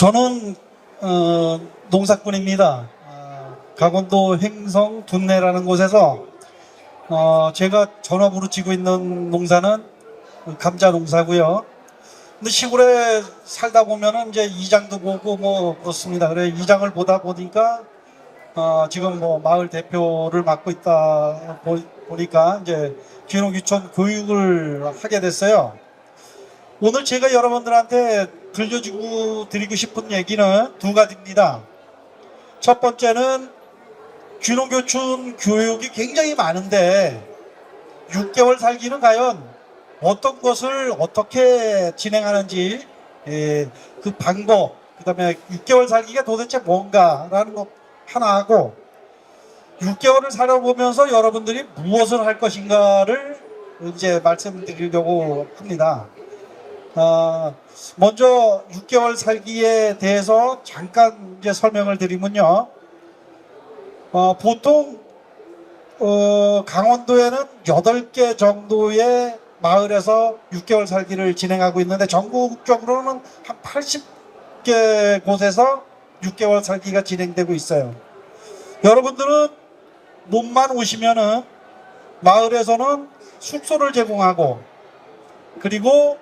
저는 농사꾼입니다. 강원도 횡성 둔내라는 곳에서 제가 전업으로 지고 있는 농사는 감자 농사고요. 근데 시골에 살다 보면은 이제 이장도 보고 뭐 그렇습니다. 그래 이장을 보다 보니까 지금 뭐 마을 대표를 맡고 있다 보니까 이제 귀농귀촌 교육을 하게 됐어요. 오늘 제가 여러분들한테 들려주고 드리고 싶은 얘기는 두 가지입니다. 첫 번째는 귀농귀촌 교육이 굉장히 많은데 6개월 살기는 과연 어떤 것을 어떻게 진행하는지 그 방법, 그 다음에 6개월 살기가 도대체 뭔가라는 것 하나 하고 6개월을 살아보면서 여러분들이 무엇을 할 것인가를 이제 말씀드리려고 합니다. 먼저 6개월 살기에 대해서 잠깐 이제 설명을 드리면요. 보통 강원도에는 8개 정도의 마을에서 6개월 살기를 진행하고 있는데 전국적으로는 한 80개 곳에서 6개월 살기가 진행되고 있어요. 여러분들은 몸만 오시면은 마을에서는 숙소를 제공하고 그리고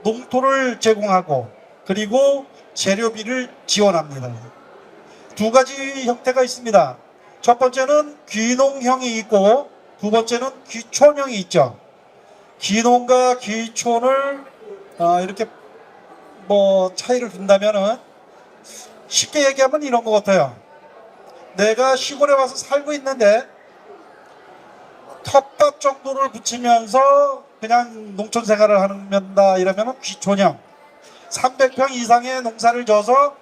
농토를 제공하고 그리고 재료비를 지원합니다. 두 가지 형태가 있습니다. 첫 번째는 귀농형이 있고 두 번째는 귀촌형이 있죠. 귀농과 귀촌을 이렇게 뭐 차이를 둔다면은 쉽게 얘기하면 이런 것 같아요. 내가 시골에 와서 살고 있는데 텃밭 정도를 붙이면서 그냥 농촌 생활을 한다 이러면 귀촌형. 300평 이상의 농사를 져서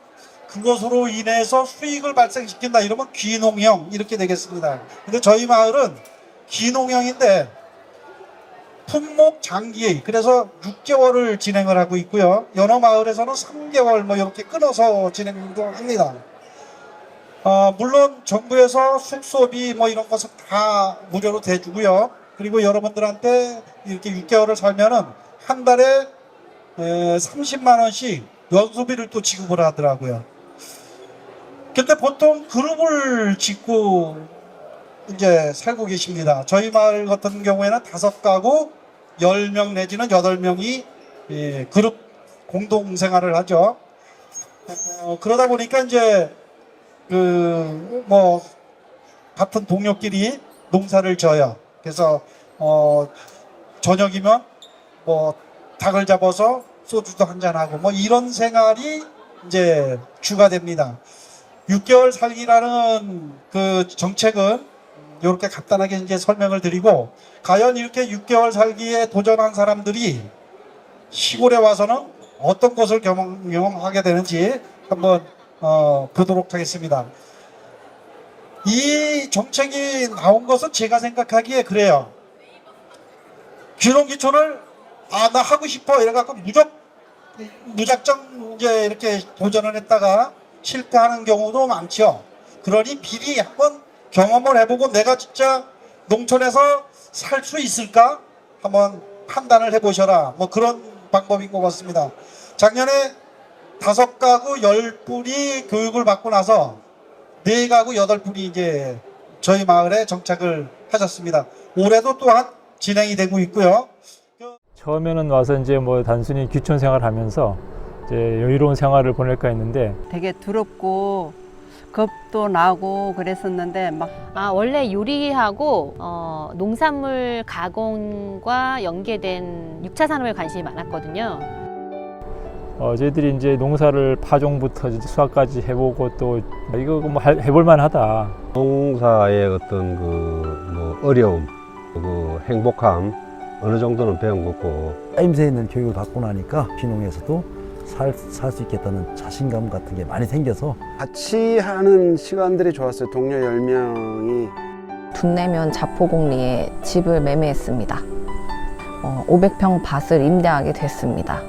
그것으로 인해서 수익을 발생시킨다 이러면 귀농형 이렇게 되겠습니다. 근데 저희 마을은 귀농형인데 품목 장기 그래서 6개월을 진행을 하고 있고요. 여러 마을에서는 3개월 뭐 이렇게 끊어서 진행도 합니다. 물론 정부에서 숙소비 뭐 이런 것은 다 무료로 대주고요. 그리고 여러분들한테 이렇게 6개월을 살면은 한 달에 30만 원씩 연수비를 또 지급을 하더라고요. 근데 보통 그룹을 짓고 이제 살고 계십니다. 저희 마을 같은 경우에는 5가구 10명 내지는 8명이 그룹 공동 생활을 하죠. 그러다 보니까 이제 뭐 같은 동료끼리 농사를 져요. 그래서 저녁이면 뭐 닭을 잡아서 소주도 한잔하고 뭐 이런 생활이 이제 주가 됩니다. 6개월 살기라는 그 정책은 이렇게 간단하게 이제 설명을 드리고 과연 이렇게 6개월 살기에 도전한 사람들이 시골에 와서는 어떤 것을 경험하게 되는지 한번 보도록 하겠습니다. 이 정책이 나온 것은 제가 생각하기에 그래요. 귀농귀촌을 나 하고 싶어 이래갖고 무작정 이제 이렇게 도전을 했다가 실패하는 경우도 많죠. 그러니 미리 한번 경험을 해보고 내가 진짜 농촌에서 살 수 있을까 한번 판단을 해보셔라. 뭐 그런 방법인 것 같습니다. 작년에 5가구 10분이 교육을 받고 나서 4가구 8분이 이제 저희 마을에 정착을 하셨습니다. 올해도 또한 진행이 되고 있고요. 처음에는 와서 이제 뭐 단순히 귀촌 생활하면서 이제 여유로운 생활을 보낼까 했는데 되게 두렵고 겁도 나고 그랬었는데 원래 요리하고 농산물 가공과 연계된 6차 산업에 관심이 많았거든요. 저희들이 이제 농사를 파종부터 이제 수확까지 해보고 또 이거 뭐 해볼 만하다. 농사의 어떤 뭐 어려움, 그 행복함 어느 정도는 배운 거고. 따임새 있는 교육을 받고 나니까 귀농에서도 살 수 있겠다는 자신감 같은 게 많이 생겨서 같이 하는 시간들이 좋았어요. 동료 10명이. 둔내면 자포공리에 집을 매매했습니다. 500평 밭을 임대하게 됐습니다.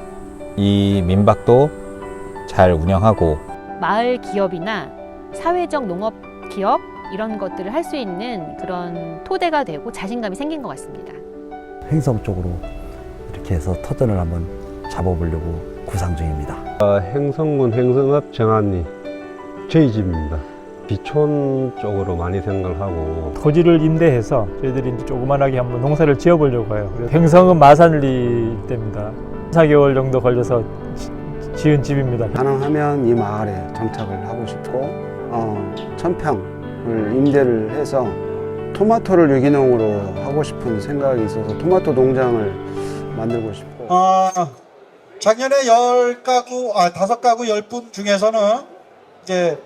이 민박도 잘 운영하고 마을 기업이나 사회적 농업 기업 이런 것들을 할 수 있는 그런 토대가 되고 자신감이 생긴 것 같습니다. 횡성 쪽으로 이렇게 해서 터전을 한번 잡아보려고 구상 중입니다. 행성군 행성읍 정안리 저희 집입니다. 비촌 쪽으로 많이 생각을 하고 토지를 임대해서 저희들이 이제 조그만하게 한번 농사를 지어보려고 해요. 그래서 행성은 마산리 때입니다. 4개월 정도 걸려서 지은 집입니다. 가능하면 이 마을에 정착을 하고 싶고 1000평을 임대를 해서 토마토를 유기농으로 하고 싶은 생각이 있어서 토마토 농장을 만들고 싶고 작년에 5가구 10분 중에서는 이제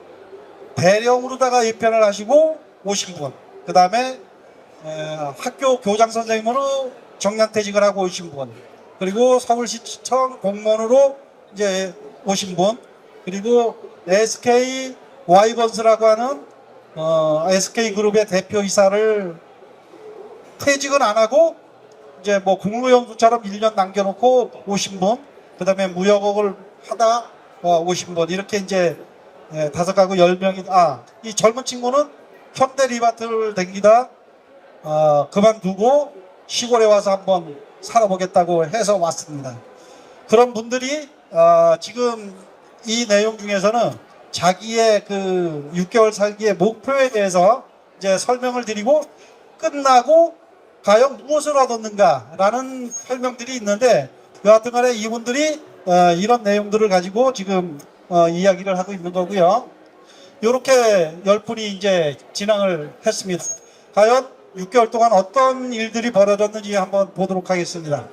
대령으로다가 입편을 하시고 오신 분, 그 다음에 학교 교장 선생님으로 정년퇴직을 하고 오신 분, 그리고 서울시청 공무원으로 이제 오신 분, 그리고 SK 와이번스라고 하는 SK그룹의 대표이사를 퇴직은 안 하고 이제 뭐 국무연수처럼 1년 남겨놓고 오신 분, 그 다음에 무역업을 하다 오신 분, 이렇게 이제 5가구 10명이, 이 젊은 친구는 현대리바트를 댕기다 그만두고 시골에 와서 한번 살아보겠다고 해서 왔습니다. 그런 분들이 지금 이 내용 중에서는 자기의 그 6개월 살기의 목표에 대해서 이제 설명을 드리고 끝나고 과연 무엇을 얻었는가라는 설명들이 있는데, 여하튼 간에 이분들이 이런 내용들을 가지고 지금 이야기를 하고 있는 거고요. 이렇게 10분이 이제 진행을 했습니다. 과연 6개월 동안 어떤 일들이 벌어졌는지 한번 보도록 하겠습니다.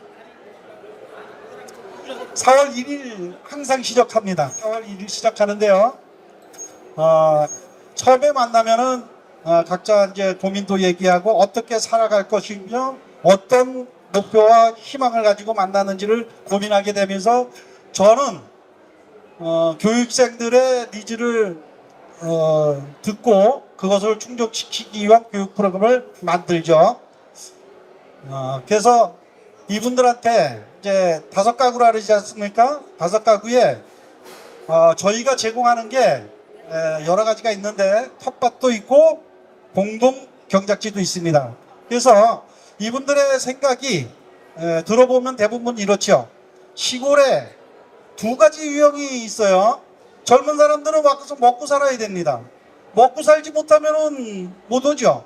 4월 1일 항상 시작합니다. 4월 1일 시작하는데요. 처음에 만나면은 각자 이제 고민도 얘기하고 어떻게 살아갈 것이며 어떤 목표와 희망을 가지고 만나는지를 고민하게 되면서 저는 교육생들의 니즈를 듣고 그것을 충족시키기 위한 교육 프로그램을 만들죠. 그래서 이분들한테 이제 5가구라 그러지 않습니까? 5가구에 저희가 제공하는 게 여러 가지가 있는데 텃밭도 있고 공동 경작지도 있습니다. 그래서 이분들의 생각이 들어보면 대부분 이렇죠. 시골에 2가지 유형이 있어요. 젊은 사람들은 와서 먹고 살아야 됩니다. 먹고 살지 못하면은 못 오죠.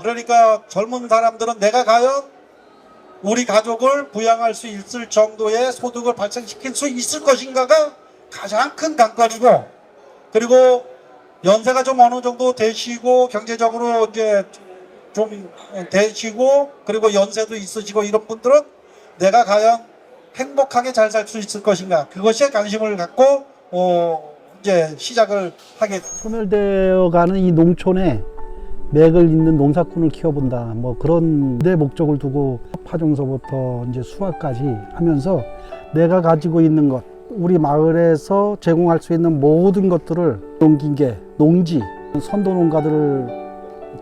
그러니까 젊은 사람들은 내가 과연 우리 가족을 부양할 수 있을 정도의 소득을 발생시킬 수 있을 것인가가 가장 큰 관건이고, 그리고 연세가 좀 어느 정도 되시고 경제적으로 이제 좀 되시고 그리고 연세도 있으시고 이런 분들은 내가 과연 행복하게 잘 살 수 있을 것인가, 그것에 관심을 갖고 이제 시작을 하게. 소멸되어가는 이 농촌에 맥을 잇는 농사꾼을 키워본다, 뭐 그런 내 목적을 두고 파종서부터 이제 수확까지 하면서 내가 가지고 있는 것, 우리 마을에서 제공할 수 있는 모든 것들을 농기계, 농지, 선도 농가들을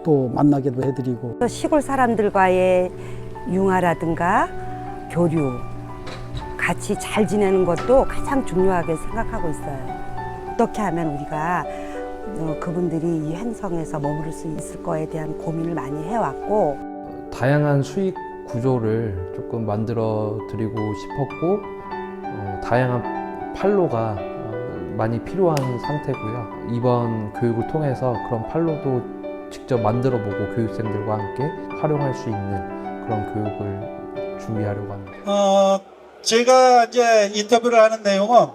또 만나게도 해드리고, 시골 사람들과의 융화라든가 교류, 같이 잘 지내는 것도 가장 중요하게 생각하고 있어요. 어떻게 하면 우리가 그분들이 이 행성에서 머무를 수 있을 거에 대한 고민을 많이 해왔고, 다양한 수익 구조를 조금 만들어 드리고 싶었고, 다양한 판로가 많이 필요한 상태고요. 이번 교육을 통해서 그런 판로도 직접 만들어 보고 교육생들과 함께 활용할 수 있는 그런 교육을 준비하려고 합니다. 제가 이제 인터뷰를 하는 내용은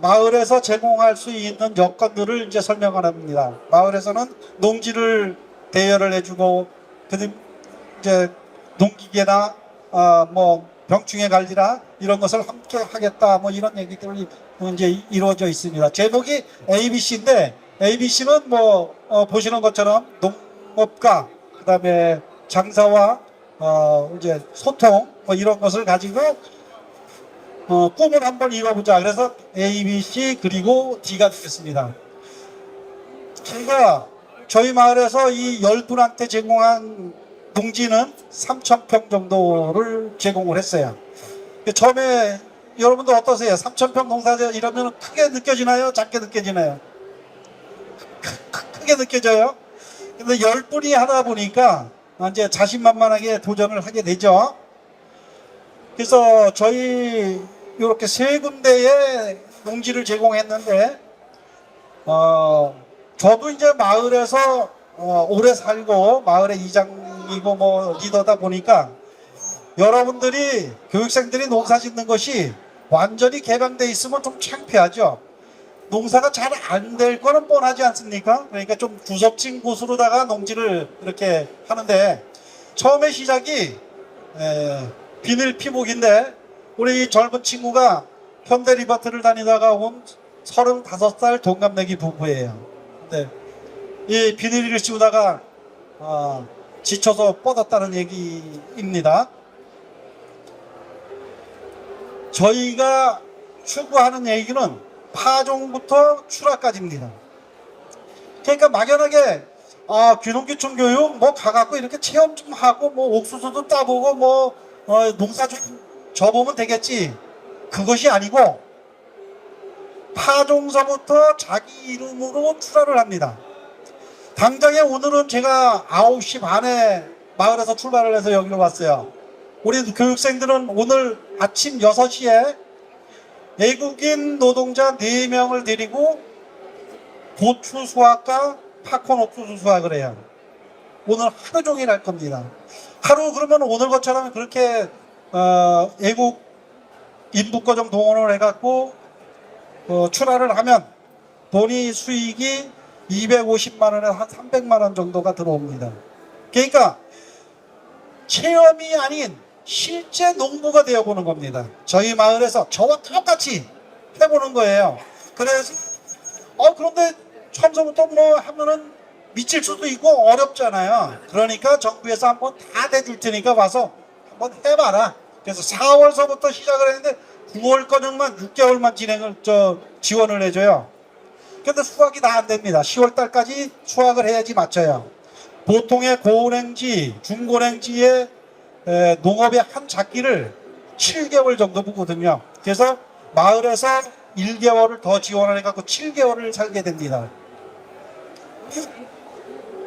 마을에서 제공할 수 있는 여건들을 이제 설명을 합니다. 마을에서는 농지를 대여를 해주고, 이제 농기계나 뭐 병충해 관리나 이런 것을 함께 하겠다, 뭐 이런 얘기들이 이제 이루어져 있습니다. 제목이 ABC인데 ABC는 뭐 보시는 것처럼 농업과 그다음에 장사와 이제 소통 뭐 이런 것을 가지고 꿈을 한번 이뤄보자. 그래서 ABC 그리고 D가 되겠습니다. 제가 저희 마을에서 이 10분한테 제공한 농지는 3,000평 정도를 제공을 했어요. 처음에 여러분들 어떠세요? 3,000평 농사죠? 이러면 크게 느껴지나요? 작게 느껴지나요? 크게 느껴져요. 근데 10분이 하다 보니까 이제 자신만만하게 도전을 하게 되죠. 그래서 저희 이렇게 세 군데의 농지를 제공했는데 저도 이제 마을에서 오래 살고 마을의 이장이고 뭐 리더다 보니까 여러분들이 교육생들이 농사 짓는 것이 완전히 개방돼 있으면 좀 창피하죠. 농사가 잘 안 될 거는 뻔하지 않습니까? 그러니까 좀 구석진 곳으로다가 농지를 이렇게 하는데 처음에 시작이 비닐 피목인데 우리 젊은 친구가 현대리바트를 다니다가 온 35살 동갑내기 부부예요. 근데 이 비닐을 씌우다가 지쳐서 뻗었다는 얘기입니다. 저희가 추구하는 얘기는 파종부터 출하까지입니다. 그러니까 막연하게 귀농귀촌 교육 뭐 가갖고 이렇게 체험 좀 하고 뭐 옥수수도 따보고 뭐 농사 좀 져보면 되겠지. 그것이 아니고 파종서부터 자기 이름으로 출하를 합니다. 당장에 오늘은 제가 9시 반에 마을에서 출발을 해서 여기로 왔어요. 우리 교육생들은 오늘 아침 6시에 외국인 노동자 4명을 데리고 고추 수확과 팝콘 옥수수 수확을 해요. 오늘 하루 종일 할 겁니다. 하루 그러면 오늘 것처럼 그렇게 외국 인부거정 동원을 해갖고 출하를 하면 돈이 수익이 250만 원에서 한 300만 원 정도가 들어옵니다. 그러니까 체험이 아닌 실제 농부가 되어보는 겁니다. 저희 마을에서 저와 똑같이 해보는 거예요. 그래서 그런데 처음부터 뭐 하면은 미칠 수도 있고 어렵잖아요. 그러니까 정부에서 한번 다 대줄 테니까 와서 한번 해봐라. 그래서 4월서부터 시작을 했는데 9월까지만 6개월만 지원을 해줘요. 근데 수확이 다 안 됩니다. 10월 달까지 수확을 해야지 맞춰요. 보통의 고운행지, 중고운행지의 농업의 한 작기를 7개월 정도 보거든요. 그래서 마을에서 1개월을 더 지원을 해갖고 7개월을 살게 됩니다.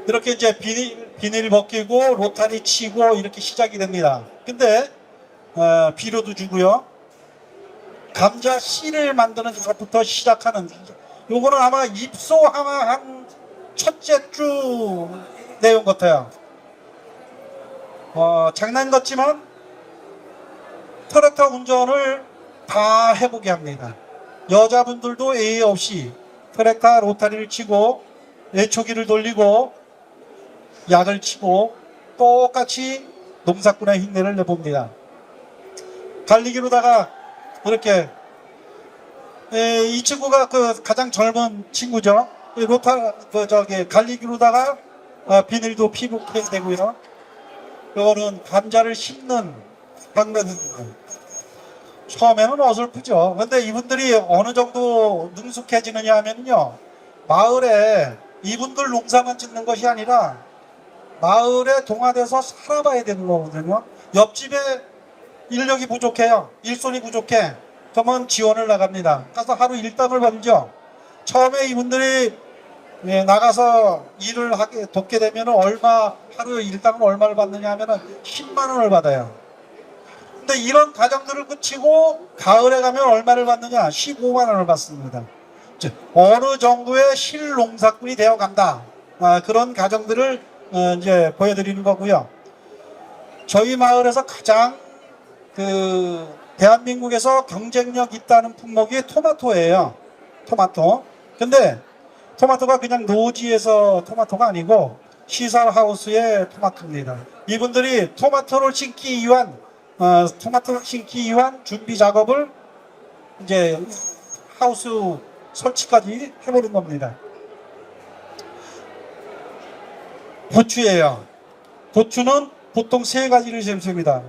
이렇게 이제 비닐 벗기고 로타리 치고 이렇게 시작이 됩니다. 근데 비료도 주고요. 감자 씨를 만드는 것부터 시작하는 요거는 아마 입소한 첫째 주 내용 같아요. 장난 같지만 트랙터 운전을 다 해보게 합니다. 여자분들도 예의 없이 트랙터 로타리를 치고 애초기를 돌리고 약을 치고 똑같이 농사꾼의 흉내를 내봅니다. 갈리기로다가 이렇게 이 친구가 가장 젊은 친구죠. 갈리기로다가 비닐도 피복해야 되고요. 이거는 감자를 심는 방법입니다. 처음에는 어설프죠. 근데 이분들이 어느 정도 능숙해지느냐 하면요, 마을에 이분들 농사만 짓는 것이 아니라 마을에 동화돼서 살아봐야 되는 거거든요. 옆집에 인력이 부족해요. 일손이 부족해. 그러면 지원을 나갑니다. 가서 하루 일당을 벌죠. 처음에 이분들이 나가서 일을 돕게 되면 하루 일당은 얼마를 받느냐 하면은 10만 원을 받아요. 근데 이런 가정들을 그치고 가을에 가면 얼마를 받느냐? 15만 원을 받습니다. 어느 정도의 실농사꾼이 되어 간다. 그런 가정들을 이제 보여드리는 거고요. 저희 마을에서 가장 대한민국에서 경쟁력 있다는 품목이 토마토예요. 토마토. 근데 토마토가 그냥 노지에서 토마토가 아니고 시설하우스의 토마토입니다. 이분들이 토마토를 심기 위한 준비 작업을 이제 하우스 설치까지 해보는 겁니다. 고추예요. 고추는 보통 3가지를 심습니다.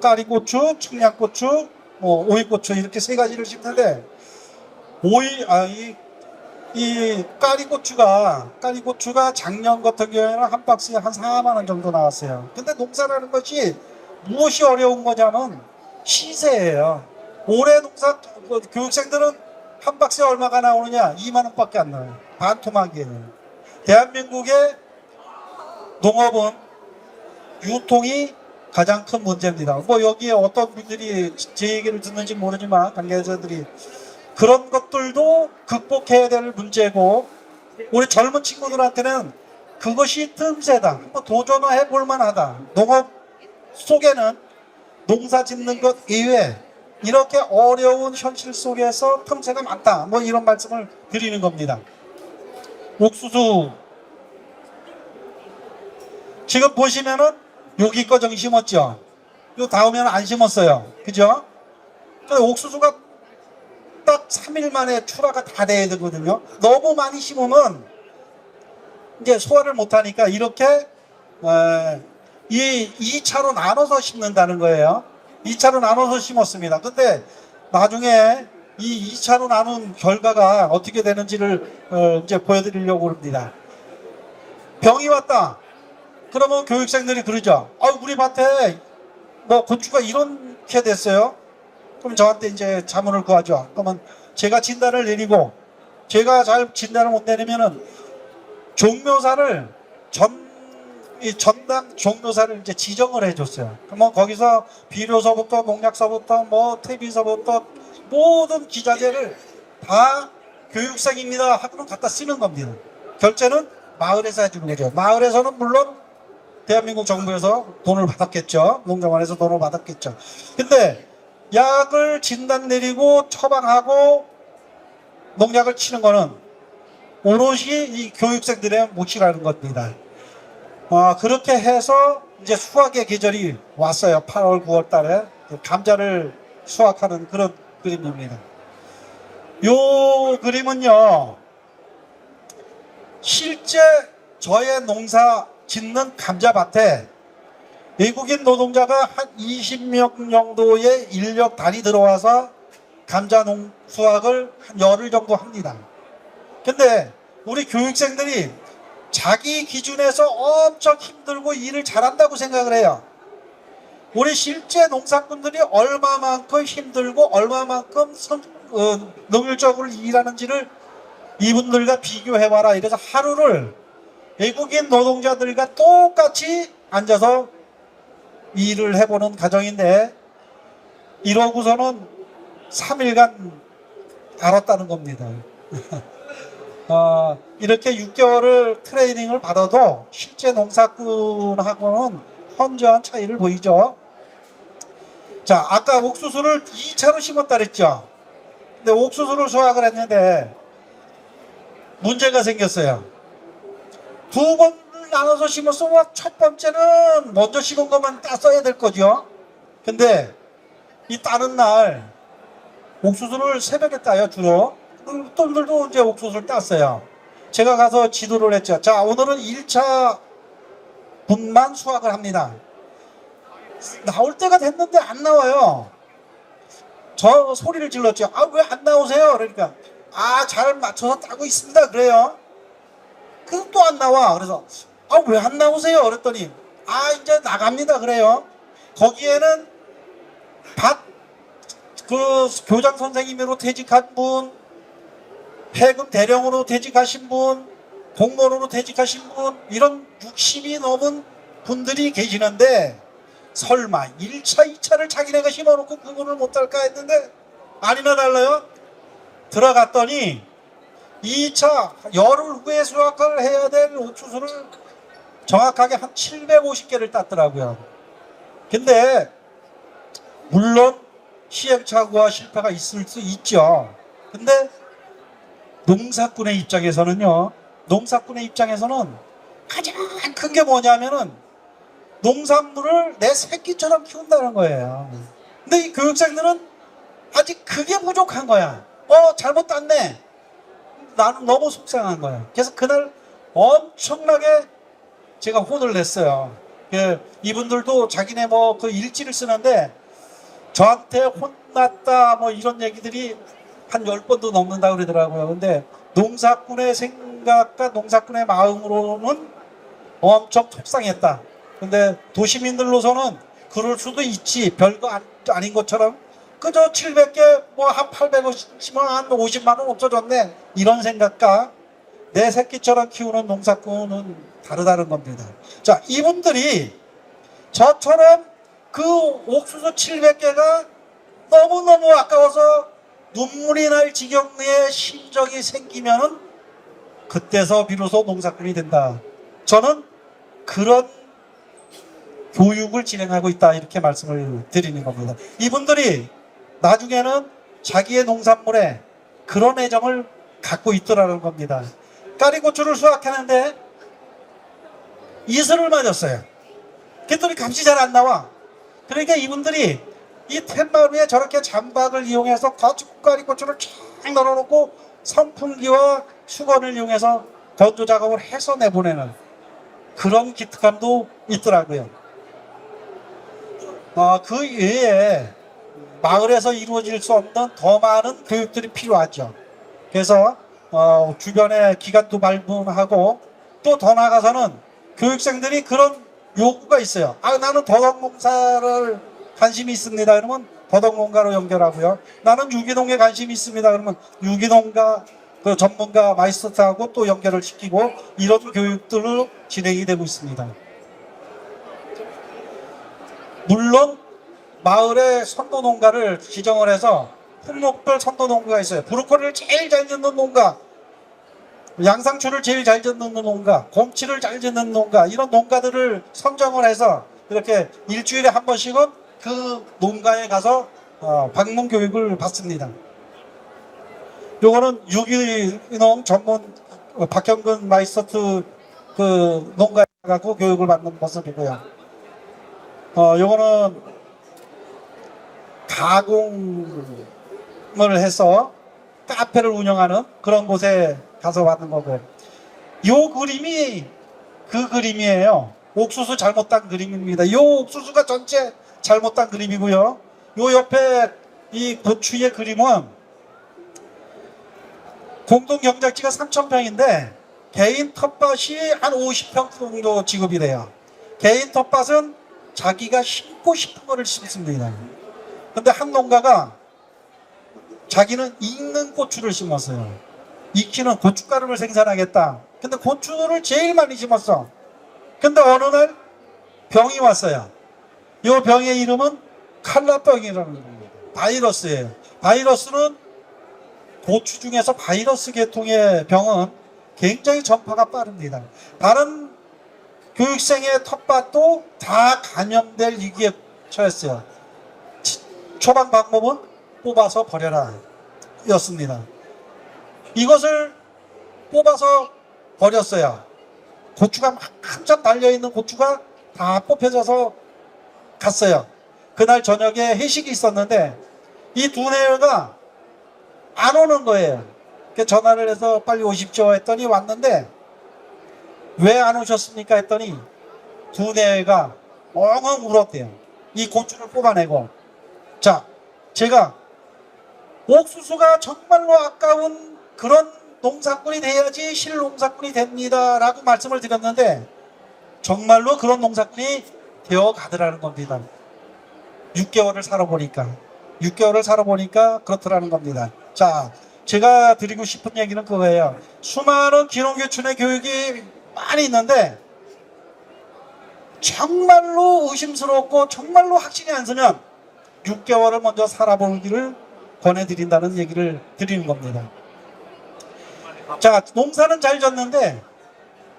까리고추, 청양고추, 오이고추 이렇게 3가지를 심는데 이 까리고추가 작년 같은 경우에는 한 박스에 한 4만 원 정도 나왔어요. 근데 농사라는 것이 무엇이 어려운 거냐면 시세예요. 올해 교육생들은 한 박스에 얼마가 나오느냐? 2만 원밖에 안 나와요. 반토막이에요. 대한민국의 농업은 유통이 가장 큰 문제입니다. 뭐 여기에 어떤 분들이 제 얘기를 듣는지 모르지만 관계자들이 그런 것들도 극복해야 될 문제고 우리 젊은 친구들한테는 그것이 틈새다. 한번 도전해 볼 만하다. 농업 속에는 농사 짓는 것 이외에 이렇게 어려운 현실 속에서 틈새가 많다. 뭐 이런 말씀을 드리는 겁니다. 옥수수 지금 보시면은 여기 거정 심었죠. 요 다음에는 안 심었어요. 그죠? 옥수수가 딱 3일 만에 출하가 다 돼야 되거든요. 너무 많이 심으면 이제 소화를 못하니까 이렇게 이 2차로 나눠서 심는다는 거예요. 2차로 나눠서 심었습니다. 근데 나중에 이 2차로 나눈 결과가 어떻게 되는지를 이제 보여드리려고 합니다. 병이 왔다. 그러면 교육생들이 그러죠. 우리 밭에 뭐 고추가 이렇게 됐어요. 그럼 저한테 이제 자문을 구하죠. 그러면 제가 진단을 내리고 제가 잘 진단을 못 내리면은 종묘사를 전담 종묘사를 이제 지정을 해줬어요. 그러면 거기서 비료서부터 농약서부터 뭐 퇴비서부터 모든 기자재를 다 교육생입니다 하고는 갖다 쓰는 겁니다. 결제는 마을에서 해주는 거죠. 마을에서는 물론 대한민국 정부에서 돈을 받았겠죠. 농정원에서 돈을 받았겠죠. 근데 약을 진단 내리고 처방하고 농약을 치는 거는 오롯이 이 교육생들의 몫이라는 겁니다. 그렇게 해서 이제 수확의 계절이 왔어요. 8월, 9월 달에 감자를 수확하는 그런 그림입니다. 요 그림은요, 실제 저의 농사 짓는 감자밭에 외국인 노동자가 한 20명 정도의 인력단이 들어와서 감자 수확을 한 열흘 정도 합니다. 근데 우리 교육생들이 자기 기준에서 엄청 힘들고 일을 잘한다고 생각을 해요. 우리 실제 농사꾼들이 얼마만큼 힘들고 얼마만큼 능률적으로 일하는지를 이분들과 비교해봐라. 이래서 하루를 외국인 노동자들과 똑같이 앉아서 일을 해보는 과정인데 이러고서는 3일간 알았다는 겁니다. 이렇게 6개월을 트레이닝을 받아도 실제 농사꾼하고는 현저한 차이를 보이죠. 자, 아까 옥수수를 2차로 심었다 그랬죠. 근데 옥수수를 수확을 했는데 문제가 생겼어요. 두 번 나눠서 심었으면 첫 번째는 먼저 심은 것만 땄어야 될 거죠. 근데 이 따는 날 옥수수를 새벽에 따요, 주로. 놈들도 이제 옥수수를 땄어요. 제가 가서 지도를 했죠. 자, 오늘은 1차 분만 수확을 합니다. 나올 때가 됐는데 안 나와요. 저 소리를 질렀죠. 왜 안 나오세요? 그러니까 잘 맞춰서 따고 있습니다. 그래요. 그래서 또 안 나와. 그래서 왜 안 나오세요? 그랬더니 이제 나갑니다. 그래요. 거기에는 교장 선생님으로 퇴직한 분, 해금 대령으로 퇴직하신 분, 공무원으로 퇴직하신 분, 이런 60이 넘은 분들이 계시는데 설마 1차, 2차를 자기네가 심어놓고 구분을 못할까 했는데 아니나 달라요. 들어갔더니 2차 열흘 후에 수확을 해야 될 옥수수를 정확하게 한 750개를 땄더라고요. 근데 물론 시행착오와 실패가 있을 수 있죠. 근데 농사꾼의 입장에서는 가장 큰 게 뭐냐면은 농산물을 내 새끼처럼 키운다는 거예요. 근데 이 교육생들은 아직 그게 부족한 거야. 잘못 땄네. 나는 너무 속상한 거야. 그래서 그날 엄청나게 제가 혼을 냈어요. 이분들도 자기네 그 일지를 쓰는데 저한테 혼났다 이런 얘기들이 한 10번도 넘는다고 그러더라고요. 근데 농사꾼의 생각과 농사꾼의 마음으로는 엄청 속상했다. 근데 도시민들로서는 그럴 수도 있지. 별거 아닌 것처럼 그저 700개 한 850만 한 50만 원 없어졌네. 이런 생각과 내 새끼처럼 키우는 농사꾼은 다르다는 겁니다. 자, 이분들이 저처럼 그 옥수수 700개가 너무너무 아까워서 눈물이 날 지경의 심정이 생기면은 그때서 비로소 농사꾼이 된다. 저는 그런 교육을 진행하고 있다, 이렇게 말씀을 드리는 겁니다. 이분들이 나중에는 자기의 농산물에 그런 애정을 갖고 있더라는 겁니다. 까리고추를 수확하는데 이슬을 맞았어요. 그랬더니 값이 잘 안 나와. 그러니까 이분들이 이 툇마루에 저렇게 잠박을 이용해서 까리고추를 쫙 널어놓고 선풍기와 수건을 이용해서 건조 작업을 해서 내보내는 그런 기특함도 있더라고요. 그 외에 마을에서 이루어질 수 없는 더 많은 교육들이 필요하죠. 그래서 주변에 기관도 발굴하고 또 더 나아가서는 교육생들이 그런 요구가 있어요. 나는 더덕농사를 관심이 있습니다. 그러면 더덕농가로 연결하고요. 나는 유기농에 관심이 있습니다. 그러면 유기농가 그 전문가 마이스터하고 또 연결을 시키고 이런 교육들로 진행이 되고 있습니다. 물론 마을에 선도농가를 지정을 해서 품목별 선도농가가 있어요. 브로콜리를 제일 잘 짓는 농가, 양상추를 제일 잘 짓는 농가, 곰치를 잘 짓는 농가, 이런 농가들을 선정을 해서 이렇게 일주일에 한 번씩은 그 농가에 가서 방문 교육을 받습니다. 요거는 유기농 전문 박형근 마이스터 그 농가에 가고 교육을 받는 모습이고요. 요거는 가공을 해서 카페를 운영하는 그런 곳에 가서 받는 거고, 요 그림이 그 그림이에요. 옥수수 잘못 딴 그림입니다. 요 옥수수가 전체 잘못 딴 그림이고요. 요 옆에 이 고추의 그림은 공동 경작지가 3,000평인데 개인 텃밭이 한 50평 정도 지급이 돼요. 개인 텃밭은 자기가 심고 싶은 거를 심습니다. 근데 한 농가가 자기는 익는 고추를 심었어요. 익히는 고춧가루를 생산하겠다. 근데 고추를 제일 많이 심었어. 근데 어느 날 병이 왔어요. 이 병의 이름은 칼라병이라는 겁니다. 바이러스예요. 바이러스는 고추 중에서 바이러스 계통의 병은 굉장히 전파가 빠릅니다. 다른 교육생의 텃밭도 다 감염될 위기에 처했어요. 초반 방법은 뽑아서 버려라 였습니다. 이것을 뽑아서 버렸어요. 고추가 막 한참 달려있는 고추가 다 뽑혀져서 갔어요. 그날 저녁에 회식이 있었는데 이 두뇌가 안 오는 거예요. 그래서 전화를 해서 빨리 오십시오 했더니 왔는데 왜 안 오셨습니까 했더니 두뇌가 엉엉 울었대요. 이 고추를 뽑아내고. 자, 제가 옥수수가 정말로 아까운 그런 농사꾼이 돼야지 실농사꾼이 됩니다 라고 말씀을 드렸는데 정말로 그런 농사꾼이 되어 가더라는 겁니다. 6개월을 살아보니까 그렇더라는 겁니다. 자, 제가 드리고 싶은 얘기는 그거예요. 수많은 기농교춘의 교육이 많이 있는데 정말로 의심스럽고 정말로 확신이 안 서면 6개월을 먼저 살아보기를 권해드린다는 얘기를 드리는 겁니다. 자, 농사는 잘 졌는데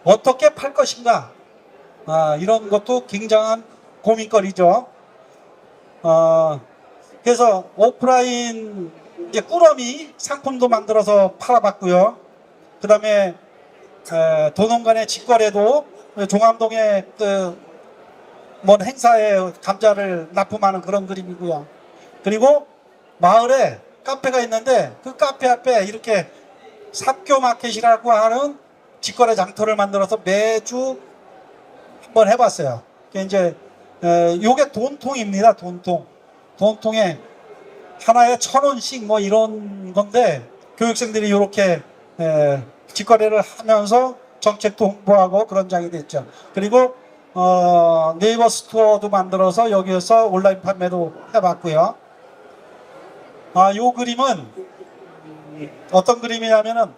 어떻게 팔 것인가, 이런 것도 굉장한 고민거리죠. 그래서 오프라인 이제 꾸러미 상품도 만들어서 팔아봤고요. 그 다음에 도농 간의 직거래도 종암동에 뭔 행사에 감자를 납품하는 그런 그림이고요. 그리고 마을에 카페가 있는데 그 카페 앞에 이렇게 삽교마켓이라고 하는 직거래 장터를 만들어서 매주 한번 해봤어요. 이제 요게 돈통입니다. 돈통에 하나에 1,000원씩 뭐 이런 건데 교육생들이 이렇게 직거래를 하면서 정책도 홍보하고 그런 장이 됐죠. 그리고 네이버 스토어도 만들어서 여기에서 온라인 판매도 해봤고요. 요 그림은 어떤 그림이냐면은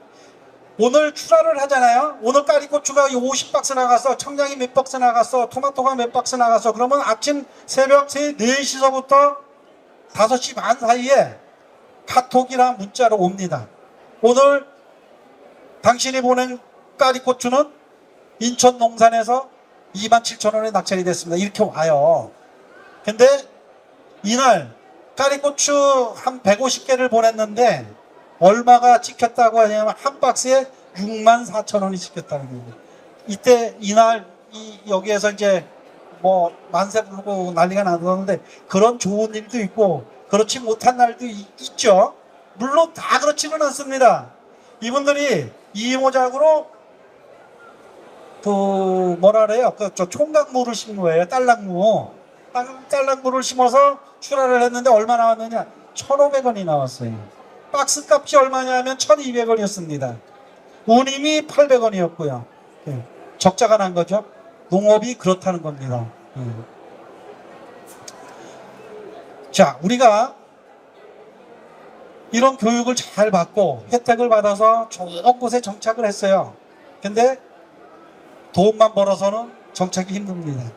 오늘 출하를 하잖아요. 오늘 까리고추가 50박스 나갔어. 청량이 몇 박스 나갔어. 토마토가 몇 박스 나갔어. 그러면 아침 새벽 4시서부터 5시 반 사이에 카톡이나 문자로 옵니다. 오늘 당신이 보낸 까리고추는 인천 농산에서 27,000원에 낙찰이 됐습니다. 이렇게 와요. 근데 이날 까리고추 한 150개를 보냈는데 얼마가 찍혔다고 하냐면 한 박스에 64,000원이 찍혔다는 거예요. 이때 이날 여기에서 이제 뭐 만세 부르고 난리가 나는데 그런 좋은 일도 있고 그렇지 못한 날도 있죠. 물론 다 그렇지는 않습니다. 이분들이 이모작으로 그 뭐라 그래요? 저 총각무를 심은 거예요. 딸랑무. 딸랑무를 심어서 출하를 했는데 얼마 나왔느냐? 1,500원이 나왔어요. 박스 값이 얼마냐면 1,200원이었습니다. 운임이 800원이었고요. 적자가 난 거죠. 농업이 그렇다는 겁니다. 자, 우리가 이런 교육을 잘 받고 혜택을 받아서 좋은 곳에 정착을 했어요. 근데 돈만 벌어서는 정착이 힘듭니다.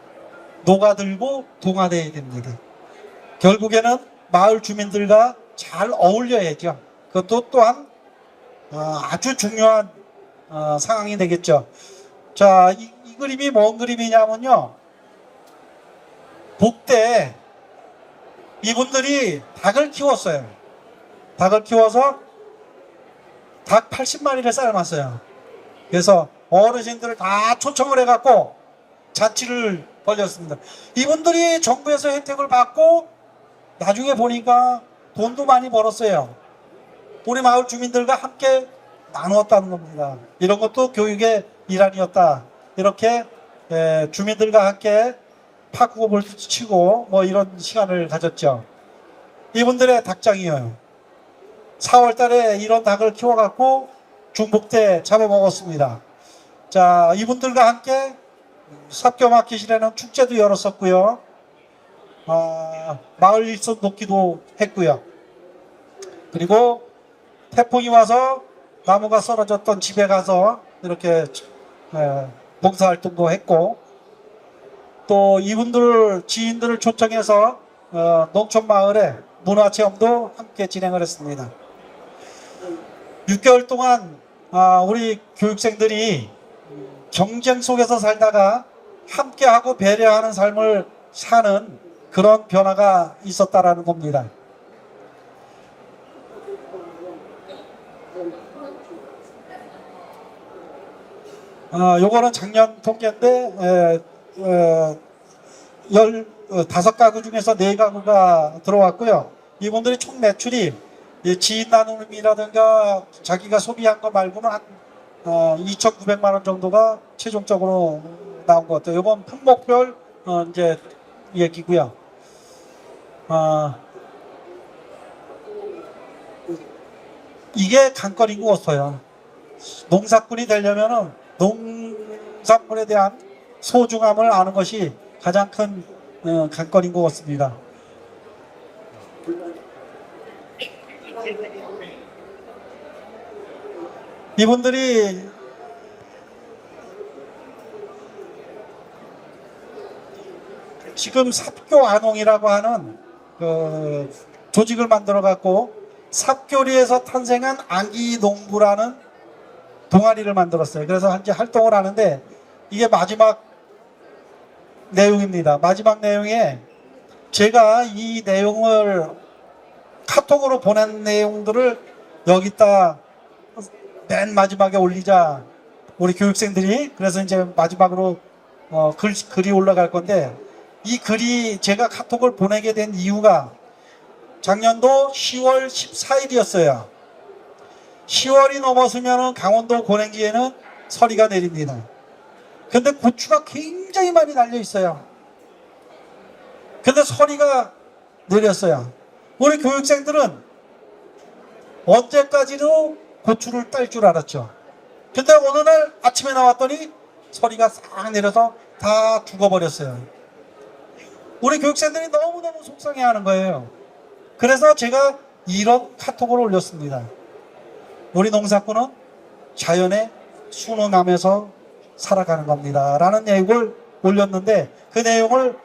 녹아들고 동화되어야 됩니다. 결국에는 마을 주민들과 잘 어울려야죠. 그것도 또한 아주 중요한 상황이 되겠죠. 자, 이 그림이 뭔 그림이냐면요. 복대 이분들이 닭을 키웠어요. 닭을 키워서 닭 80마리를 삶았어요. 그래서 어르신들을 다 초청을 해갖고 잔치를 벌였습니다. 이분들이 정부에서 혜택을 받고 나중에 보니까 돈도 많이 벌었어요. 우리 마을 주민들과 함께 나누었다는 겁니다. 이런 것도 교육의 일환이었다. 이렇게 주민들과 함께 파크골을 치고 뭐 이런 시간을 가졌죠. 이분들의 닭장이에요. 4월 달에 이런 닭을 키워갖고 중복대 잡아먹었습니다. 자, 이분들과 함께 삽교마켓이라는 축제도 열었었고요. 마을 일선 돕기도 했고요. 그리고 태풍이 와서 나무가 쓰러졌던 집에 가서 이렇게 봉사활동도 했고, 또 이분들 지인들을 초청해서 농촌마을에 문화체험도 함께 진행을 했습니다. 6개월 동안 우리 교육생들이 경쟁 속에서 살다가 함께하고 배려하는 삶을 사는 그런 변화가 있었다라는 겁니다. 요거는 작년 통계인데 15가구 중에서 4가구가 들어왔고요. 이분들이 총 매출이 지인 나눔이라든가 자기가 소비한 거 말고는 한 2,900만 원 정도가 최종적으로 나온 것 같아요. 이번 품목별 이제 얘기고요. 이게 관건이고서요. 농사꾼이 되려면은 농산물에 대한 소중함을 아는 것이 가장 큰 관건인 것 같습니다. 이분들이 지금 삽교아농이라고 하는 조직을 만들어 갖고 삽교리에서 탄생한 아기농부라는 동아리를 만들었어요. 그래서 이제 활동을 하는데 이게 마지막 내용입니다. 마지막 내용에 제가 이 내용을 카톡으로 보낸 내용들을 여기다 맨 마지막에 올리자 우리 교육생들이. 그래서 이제 마지막으로 글이 올라갈 건데, 이 글이 제가 카톡을 보내게 된 이유가 작년도 10월 14일이었어요. 10월이 넘었으면 강원도 고랭지에는 서리가 내립니다. 근데 고추가 굉장히 많이 달려 있어요. 근데 서리가 내렸어요. 우리 교육생들은 언제까지도 고추를 딸 줄 알았죠. 근데 어느 날 아침에 나왔더니 서리가 싹 내려서 다 죽어버렸어요. 우리 교육생들이 너무너무 속상해하는 거예요. 그래서 제가 이런 카톡을 올렸습니다. 우리 농사꾼은 자연에 순응하면서 살아가는 겁니다. 라는 내용을 올렸는데 그 내용을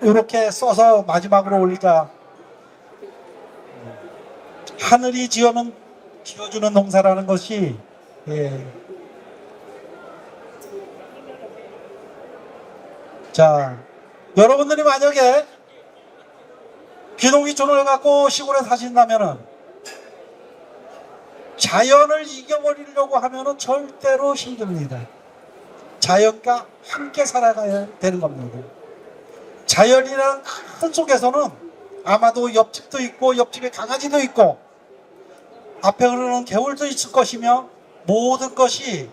이렇게 써서 마지막으로 올리자. 하늘이 지어주는 농사라는 것이 자, 여러분들이 만약에 귀농귀촌을 갖고 시골에 사신다면은 자연을 이겨버리려고 하면은 절대로 힘듭니다. 자연과 함께 살아가야 되는 겁니다. 자연이라는 큰 속에서는 아마도 옆집도 있고 옆집에 강아지도 있고 앞에 흐르는 개울도 있을 것이며 모든 것이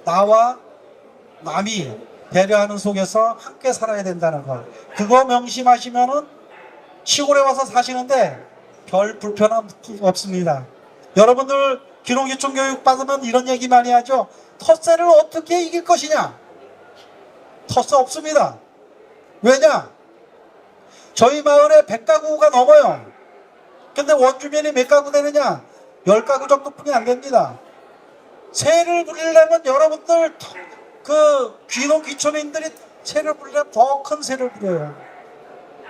나와 남이 배려하는 속에서 함께 살아야 된다는 것. 그거 명심하시면은 시골에 와서 사시는데 별 불편함 없습니다. 여러분들 귀농귀촌 교육 받으면 이런 얘기 많이 하죠. 텃세를 어떻게 이길 것이냐? 텃세 없습니다. 왜냐? 저희 마을에 100가구가 넘어요. 근데 원주민이 몇 가구 되느냐? 10가구 정도뿐이 안 됩니다. 새를 부리려면 여러분들 그 귀농귀촌인들이 새를 부리려면 더 큰 새를 부려요.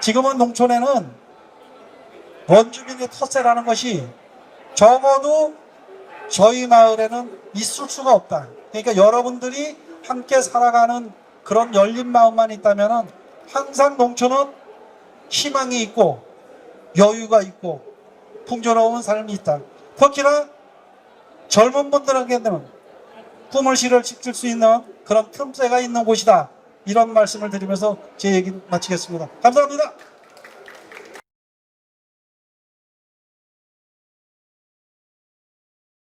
지금은 농촌에는 원주민의 텃세라는 것이 적어도 저희 마을에는 있을 수가 없다. 그러니까 여러분들이 함께 살아가는 그런 열린 마음만 있다면 항상 농촌은 희망이 있고 여유가 있고 풍요로운 삶이 있다. 특히나 젊은 분들에게는 꿈을 실을 수 있는 그런 틈새가 있는 곳이다. 이런 말씀을 드리면서 제 얘기 마치겠습니다. 감사합니다.